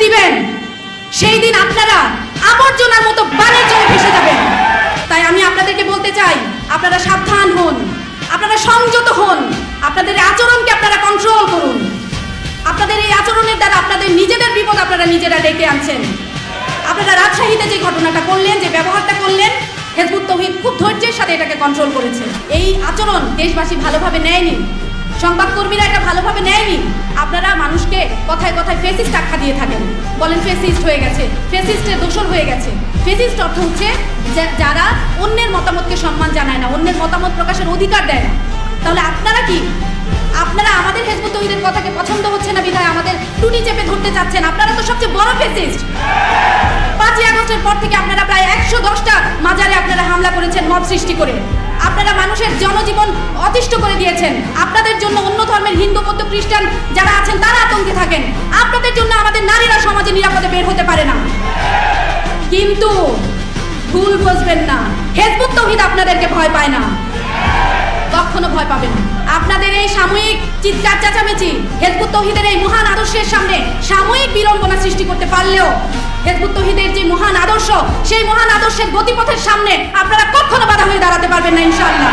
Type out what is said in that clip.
দিবেন, সেই দিন আপনারা আবর্জনার মতো বানের জলে ভেসে যাবেন। তাই আমি আপনাদেরকে বলতে চাই, আপনারা সাবধান হন, আপনারা সংযত হন, আপনাদের আচরণকে আপনারা কন্ট্রোল করুন। আপনাদের এই আচরণের দ্বারা আপনাদের নিজেদের বিপদ আপনারা নিজেরা ডেকে আনছেন। আপনারা রাজশাহীতে যে ঘটনাটা করলেন, যে ব্যবহারটা করলেন, হিজবুত তৌহিদ খুব ধৈর্যের সাথে এটাকে কন্ট্রোল করেছে। এই আচরণ দেশবাসী ভালোভাবে নেয়নি, সংবাদকর্মীরা এটা ভালোভাবে নেয়নি। আপনারা মানুষকে কথায় কথায় ফেসিস্ট আখ্যা দিয়ে থাকেন, বলেন ফেসিস্ট হয়ে গেছে, ফেসিস্টের দোষর হয়ে গেছে। ফেসিস্ট অর্থ হচ্ছে যারা অন্যের মতামতকে সম্মান জানায় না, অন্যের মতামত প্রকাশের অধিকার দেয় না। তাহলে আপনারা কি, আপনারা আমাদের হিজবুত তৌহিদের কথাকে পছন্দ হচ্ছে না বিধায় আমাদের টুটি চেপে ধরতে চাচ্ছেন? আপনারা তো সবচেয়ে বড় ফেসিস্ট। 5ই আগস্টের পর থেকে আপনারা প্রায় 110টা মাজারে আপনারা হামলা করেছেন মব সৃষ্টি করে। আপনারা মানুষের জনজীবন অতিষ্ঠ করে দিয়েছেন। আপনাদের জন্য অন্য ধর্মের হিন্দু, বৌদ্ধ, খ্রিস্টান যারা আছেন তারা আতঙ্কে থাকেন। আপনাদের জন্য আমাদের নারীরা সমাজে নিরাপদে বের হতে পারে না। কিন্তু ভুল বুঝবেন না, হিজবুত তৌহিদ আপনাদেরকে ভয় পায় না, কখনো ভয় পাবে না। আপনাদের এই সাময়িক চিৎকার চেঁচামেচি হিজবুত তৌহিদের এই মহান আদর্শের সামনে সাময়িক বিড়ম্বনা সৃষ্টি করতে পারলেও হিজবুত তৌহিদের যে মহান আদর্শ, সেই মহান আদর্শের গতিপথের সামনে আপনারা কখনো বাধা হয়ে দাঁড়াতে পারবেন না ইনশাআল্লাহ।